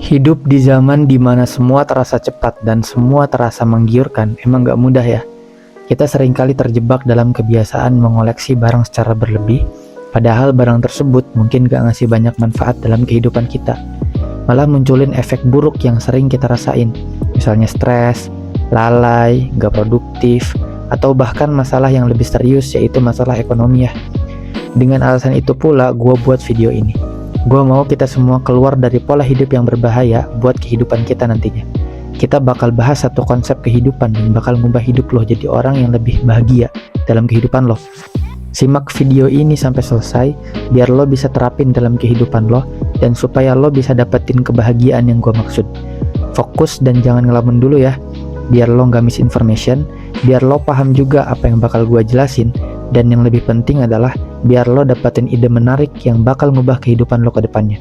Hidup di zaman dimana semua terasa cepat dan semua terasa menggiurkan emang gak mudah ya. Kita seringkali terjebak dalam kebiasaan mengoleksi barang secara berlebih, padahal barang tersebut mungkin gak ngasih banyak manfaat dalam kehidupan kita. Malah munculin efek buruk yang sering kita rasain, misalnya stres, lalai, gak produktif, atau bahkan masalah yang lebih serius yaitu masalah ekonomi ya. Dengan alasan itu pula gue buat video ini. Gue mau kita semua keluar dari pola hidup yang berbahaya buat kehidupan kita nantinya. Kita bakal bahas satu konsep kehidupan yang bakal ngubah hidup lo jadi orang yang lebih bahagia dalam kehidupan lo. Simak video ini sampai selesai biar lo bisa terapin dalam kehidupan lo dan supaya lo bisa dapetin kebahagiaan yang gue maksud. Fokus dan jangan ngelamun dulu ya, biar lo gak misinformation, biar lo paham juga apa yang bakal gue jelasin, dan yang lebih penting adalah biar lo dapetin ide menarik yang bakal ngubah kehidupan lo ke depannya.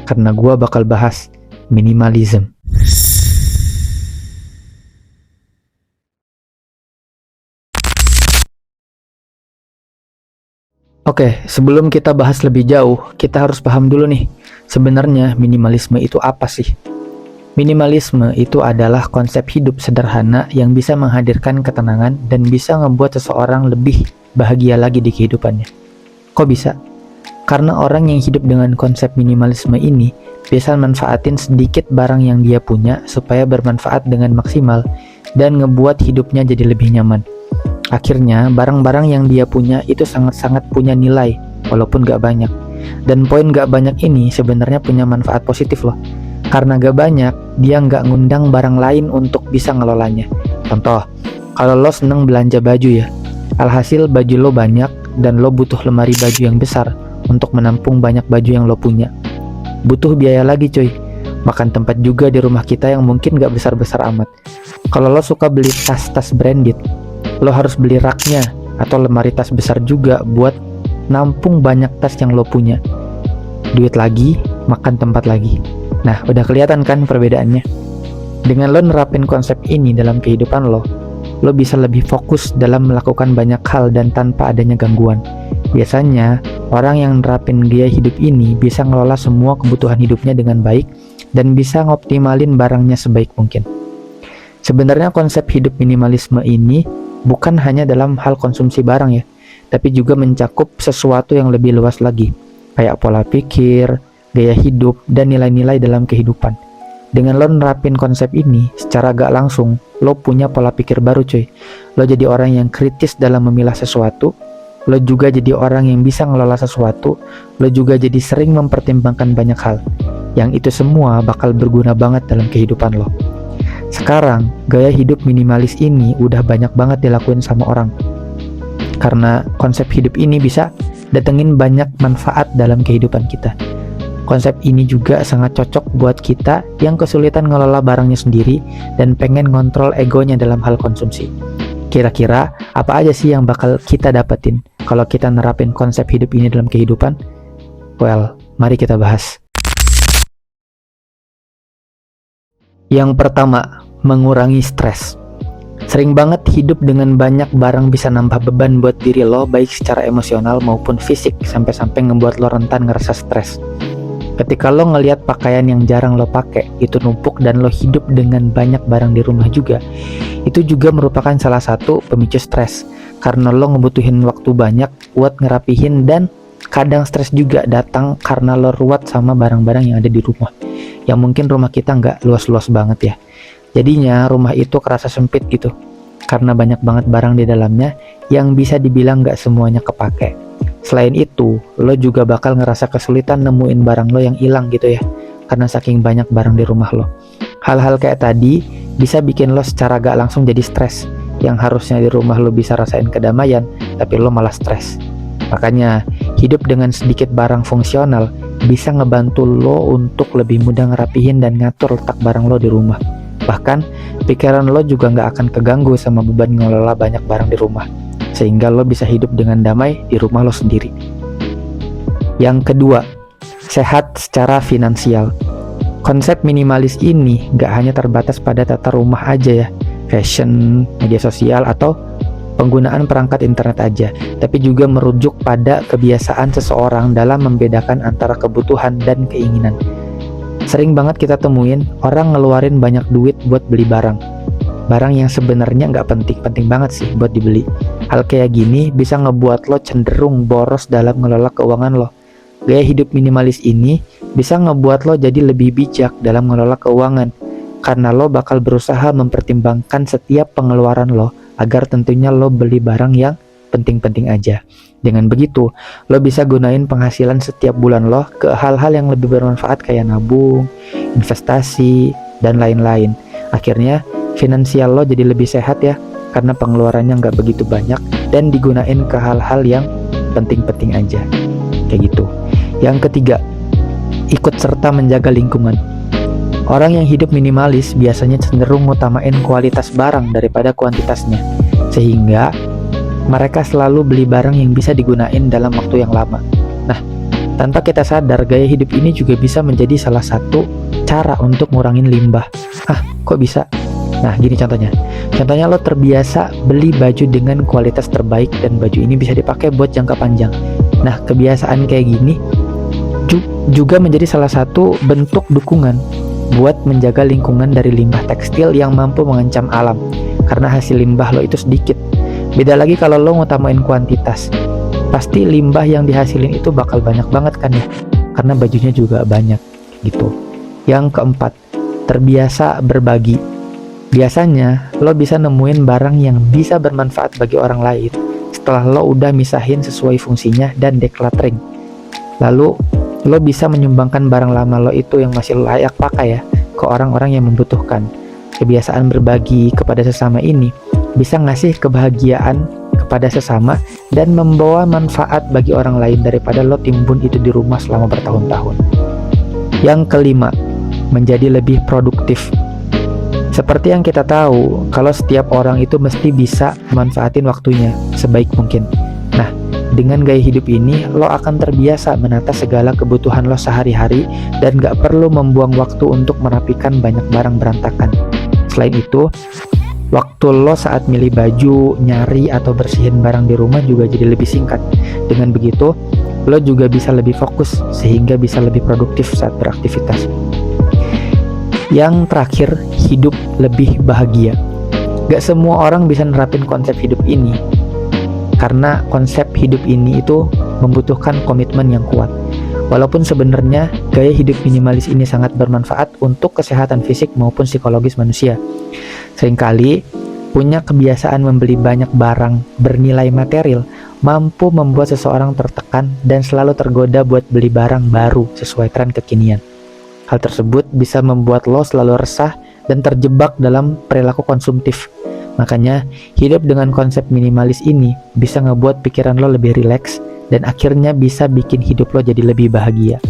Karena gue bakal bahas minimalism. Oke, sebelum kita bahas lebih jauh, kita harus paham dulu nih, sebenarnya minimalisme itu apa sih? Minimalisme itu adalah konsep hidup sederhana yang bisa menghadirkan ketenangan dan bisa membuat seseorang lebih bahagia lagi di kehidupannya. Kok bisa? Karena orang yang hidup dengan konsep minimalisme ini bisa manfaatin sedikit barang yang dia punya supaya bermanfaat dengan maksimal dan ngebuat hidupnya jadi lebih nyaman. Akhirnya, barang-barang yang dia punya itu sangat-sangat punya nilai, walaupun gak banyak. Dan poin gak banyak ini sebenarnya punya manfaat positif loh. Karena gak banyak, dia nggak ngundang barang lain untuk bisa ngelolanya. Contoh, kalau lo seneng belanja baju ya, alhasil baju lo banyak dan lo butuh lemari baju yang besar untuk menampung banyak baju yang lo punya. Butuh biaya lagi cuy, makan tempat juga di rumah kita yang mungkin gak besar-besar amat. Kalau lo suka beli tas-tas branded, lo harus beli raknya atau lemari tas besar juga buat nampung banyak tas yang lo punya. Duit lagi, makan tempat lagi. Nah, udah kelihatan kan perbedaannya? Dengan lo nerapin konsep ini dalam kehidupan lo bisa lebih fokus dalam melakukan banyak hal dan tanpa adanya gangguan. Biasanya, orang yang nerapin gaya hidup ini bisa ngelola semua kebutuhan hidupnya dengan baik dan bisa ngoptimalin barangnya sebaik mungkin. Sebenarnya konsep hidup minimalisme ini bukan hanya dalam hal konsumsi barang ya, tapi juga mencakup sesuatu yang lebih luas lagi, kayak pola pikir, gaya hidup, dan nilai-nilai dalam kehidupan. Dengan lo nerapin konsep ini, secara gak langsung, lo punya pola pikir baru cuy. Lo jadi orang yang kritis dalam memilah sesuatu, lo juga jadi orang yang bisa ngelola sesuatu, lo juga jadi sering mempertimbangkan banyak hal. Yang itu semua bakal berguna banget dalam kehidupan lo. Sekarang, gaya hidup minimalis ini udah banyak banget dilakuin sama orang. Karena konsep hidup ini bisa datengin banyak manfaat dalam kehidupan kita. Konsep ini juga sangat cocok buat kita yang kesulitan ngelola barangnya sendiri dan pengen ngontrol egonya dalam hal konsumsi. Kira-kira apa aja sih yang bakal kita dapetin kalau kita nerapin konsep hidup ini dalam kehidupan? Well, mari kita bahas. Yang pertama, mengurangi stres. Sering banget hidup dengan banyak barang bisa nambah beban buat diri lo, baik secara emosional maupun fisik, sampai-sampai ngebuat lo rentan ngerasa stres. Ketika lo ngelihat pakaian yang jarang lo pakai itu numpuk dan lo hidup dengan banyak barang di rumah juga, itu juga merupakan salah satu pemicu stres, karena lo ngebutuhin waktu banyak buat ngerapihin, dan kadang stres juga datang karena lo ruwet sama barang-barang yang ada di rumah, yang mungkin rumah kita nggak luas-luas banget ya. Jadinya rumah itu kerasa sempit gitu, karena banyak banget barang di dalamnya yang bisa dibilang nggak semuanya kepake. Selain itu, lo juga bakal ngerasa kesulitan nemuin barang lo yang hilang gitu ya, karena saking banyak barang di rumah lo. Hal-hal kayak tadi bisa bikin lo secara gak langsung jadi stres, yang harusnya di rumah lo bisa rasain kedamaian, tapi lo malah stres. Makanya, hidup dengan sedikit barang fungsional bisa ngebantu lo untuk lebih mudah ngerapihin dan ngatur letak barang lo di rumah. Bahkan, pikiran lo juga gak akan keganggu sama beban ngelola banyak barang di rumah, sehingga lo bisa hidup dengan damai di rumah lo sendiri. Yang kedua, sehat secara finansial. Konsep minimalis ini gak hanya terbatas pada tata rumah aja ya, fashion, media sosial, atau penggunaan perangkat internet aja, tapi juga merujuk pada kebiasaan seseorang dalam membedakan antara kebutuhan dan keinginan. Sering banget kita temuin orang ngeluarin banyak duit buat beli barang yang sebenarnya nggak penting banget sih buat dibeli. Hal kayak gini bisa ngebuat lo cenderung boros dalam ngelola keuangan lo. Gaya hidup minimalis ini bisa ngebuat lo jadi lebih bijak dalam ngelola keuangan, karena lo bakal berusaha mempertimbangkan setiap pengeluaran lo agar tentunya lo beli barang yang penting-penting aja. Dengan begitu, lo bisa gunain penghasilan setiap bulan lo ke hal-hal yang lebih bermanfaat kayak nabung, investasi, dan lain-lain. Akhirnya, finansial lo jadi lebih sehat ya, karena pengeluarannya nggak begitu banyak dan digunain ke hal-hal yang penting-penting aja. Kayak gitu. Yang ketiga, ikut serta menjaga lingkungan. Orang yang hidup minimalis biasanya cenderung ngutamain kualitas barang daripada kuantitasnya, sehingga mereka selalu beli barang yang bisa digunain dalam waktu yang lama. Nah, tanpa kita sadar, gaya hidup ini juga bisa menjadi salah satu cara untuk ngurangin limbah. Kok bisa? Nah, gini contohnya. Contohnya lo terbiasa beli baju dengan kualitas terbaik dan baju ini bisa dipakai buat jangka panjang. Nah, kebiasaan kayak gini juga menjadi salah satu bentuk dukungan buat menjaga lingkungan dari limbah tekstil yang mampu mengancam alam, karena hasil limbah lo itu sedikit. Beda lagi kalau lo ngutamain kuantitas, pasti limbah yang dihasilin itu bakal banyak banget kan ya, karena bajunya juga banyak gitu. Yang keempat, terbiasa berbagi. Biasanya lo bisa nemuin barang yang bisa bermanfaat bagi orang lain setelah lo udah misahin sesuai fungsinya dan decluttering. Lalu lo bisa menyumbangkan barang lama lo itu yang masih layak pakai ya ke orang-orang yang membutuhkan. Kebiasaan berbagi kepada sesama ini bisa ngasih kebahagiaan kepada sesama dan membawa manfaat bagi orang lain daripada lo timbun itu di rumah selama bertahun-tahun. Yang kelima, menjadi lebih produktif. Seperti yang kita tahu, kalau setiap orang itu mesti bisa manfaatin waktunya sebaik mungkin. Nah, dengan gaya hidup ini, lo akan terbiasa menata segala kebutuhan lo sehari-hari dan gak perlu membuang waktu untuk merapikan banyak barang berantakan. Selain itu, waktu lo saat milih baju, nyari, atau bersihin barang di rumah juga jadi lebih singkat. Dengan begitu, lo juga bisa lebih fokus sehingga bisa lebih produktif saat beraktivitas. Yang terakhir, hidup lebih bahagia. Gak semua orang bisa nerapin konsep hidup ini, karena konsep hidup ini itu membutuhkan komitmen yang kuat. Walaupun sebenarnya gaya hidup minimalis ini sangat bermanfaat untuk kesehatan fisik maupun psikologis manusia. Seringkali punya kebiasaan membeli banyak barang bernilai material mampu membuat seseorang tertekan dan selalu tergoda buat beli barang baru sesuai tren kekinian. Hal tersebut bisa membuat lo selalu resah dan terjebak dalam perilaku konsumtif. Makanya, hidup dengan konsep minimalis ini bisa ngebuat pikiran lo lebih rileks dan akhirnya bisa bikin hidup lo jadi lebih bahagia.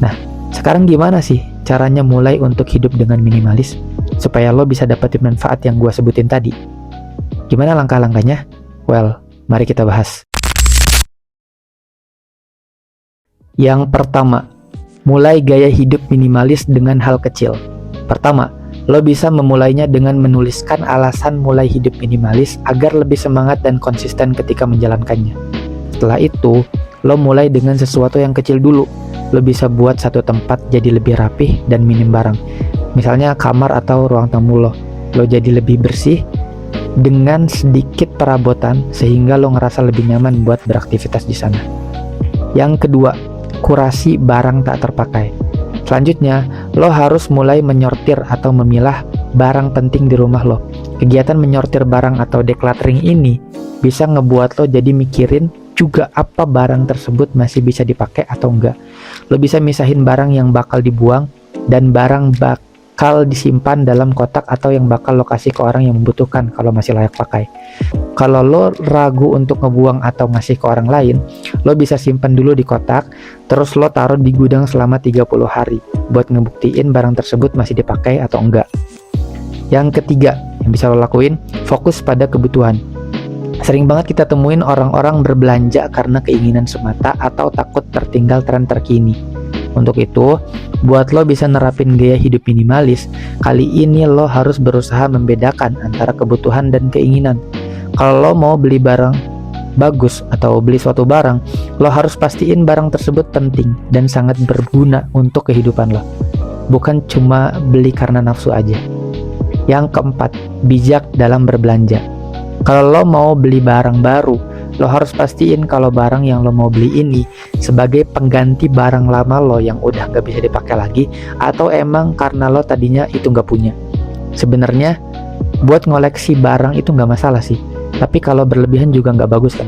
Nah, sekarang gimana sih caranya mulai untuk hidup dengan minimalis supaya lo bisa dapetin manfaat yang gue sebutin tadi? Gimana langkah-langkahnya? Well, mari kita bahas. Yang pertama, mulai gaya hidup minimalis dengan hal kecil. Pertama, lo bisa memulainya dengan menuliskan alasan mulai hidup minimalis agar lebih semangat dan konsisten ketika menjalankannya. Setelah itu, lo mulai dengan sesuatu yang kecil dulu. Lo bisa buat satu tempat jadi lebih rapih dan minim barang. Misalnya kamar atau ruang tamu lo jadi lebih bersih dengan sedikit perabotan sehingga lo ngerasa lebih nyaman buat beraktivitas di sana. Yang kedua, kurasi barang tak terpakai. Selanjutnya, lo harus mulai menyortir atau memilah barang penting di rumah lo. Kegiatan menyortir barang atau decluttering ini bisa ngebuat lo jadi mikirin juga apa barang tersebut masih bisa dipakai atau enggak. Lo bisa misahin barang yang bakal dibuang dan barang bakal disimpan dalam kotak atau yang bakal lo kasih ke orang yang membutuhkan kalau masih layak pakai. Kalau lo ragu untuk ngebuang atau ngasih ke orang lain, lo bisa simpan dulu di kotak, terus lo taruh di gudang selama 30 hari buat ngebuktiin barang tersebut masih dipakai atau enggak. Yang ketiga, yang bisa lo lakuin, fokus pada kebutuhan. Sering banget kita temuin orang-orang berbelanja karena keinginan semata atau takut tertinggal tren terkini. Untuk itu, buat lo bisa nerapin gaya hidup minimalis, kali ini lo harus berusaha membedakan antara kebutuhan dan keinginan. Kalau lo mau beli barang bagus atau beli suatu barang, lo harus pastiin barang tersebut penting dan sangat berguna untuk kehidupan lo. bukan cuma beli karena nafsu aja. Yang keempat, bijak dalam berbelanja. Kalau lo mau beli barang baru, lo harus pastiin kalau barang yang lo mau beli ini sebagai pengganti barang lama lo yang udah gak bisa dipakai lagi, atau emang karena lo tadinya itu gak punya. Sebenarnya buat ngoleksi barang itu gak masalah sih, tapi kalau berlebihan juga gak bagus kan.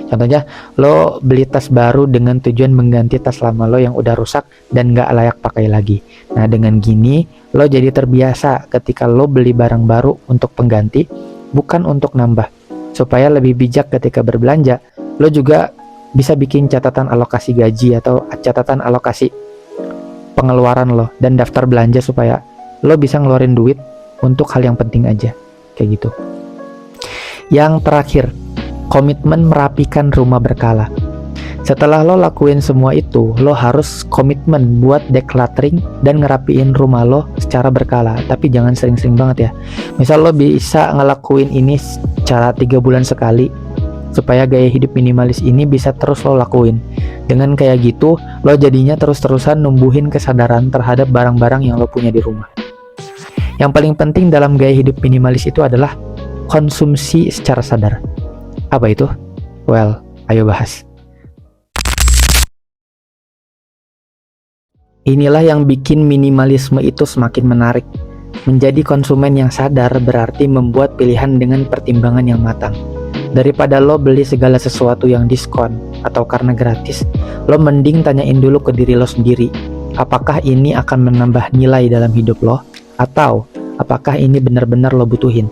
Contohnya lo beli tas baru dengan tujuan mengganti tas lama lo yang udah rusak dan gak layak pakai lagi. Nah, dengan gini lo jadi terbiasa ketika lo beli barang baru untuk pengganti, bukan untuk nambah. Supaya lebih bijak ketika berbelanja, lo juga bisa bikin catatan alokasi gaji atau catatan alokasi pengeluaran lo dan daftar belanja supaya lo bisa ngeluarin duit untuk hal yang penting aja, kayak gitu. Yang terakhir, komitmen merapikan rumah berkala. Setelah lo lakuin semua itu, lo harus komitmen buat decluttering dan ngerapiin rumah lo secara berkala. Tapi jangan sering-sering banget ya. Misal lo bisa ngelakuin ini secara 3 bulan sekali, supaya gaya hidup minimalis ini bisa terus lo lakuin. Dengan kayak gitu, lo jadinya terus-terusan numbuhin kesadaran terhadap barang-barang yang lo punya di rumah. Yang paling penting dalam gaya hidup minimalis itu adalah konsumsi secara sadar. Apa itu? Well, ayo bahas. Inilah yang bikin minimalisme itu semakin menarik. Menjadi konsumen yang sadar berarti membuat pilihan dengan pertimbangan yang matang. Daripada lo beli segala sesuatu yang diskon atau karena gratis, lo mending tanyain dulu ke diri lo sendiri, apakah ini akan menambah nilai dalam hidup lo, atau apakah ini benar-benar lo butuhin.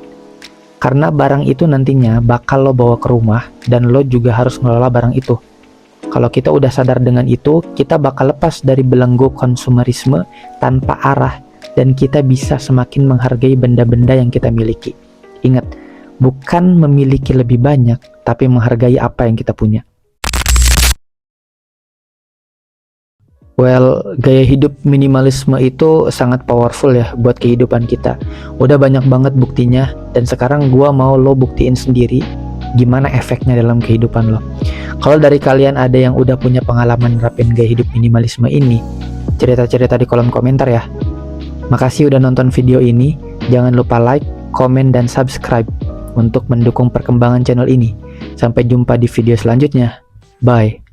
Karena barang itu nantinya bakal lo bawa ke rumah dan lo juga harus ngelola barang itu. Kalau kita udah sadar dengan itu, kita bakal lepas dari belenggu konsumerisme tanpa arah dan kita bisa semakin menghargai benda-benda yang kita miliki. Ingat, bukan memiliki lebih banyak, tapi menghargai apa yang kita punya. Well, gaya hidup minimalisme itu sangat powerful ya buat kehidupan kita. Udah banyak banget buktinya, dan sekarang gua mau lo buktiin sendiri gimana efeknya dalam kehidupan lo. Kalau dari kalian ada yang udah punya pengalaman nerapin gaya hidup minimalisme ini, cerita-cerita di kolom komentar ya. Makasih udah nonton video ini. Jangan lupa like, komen, dan subscribe untuk mendukung perkembangan channel ini. Sampai jumpa di video selanjutnya. Bye.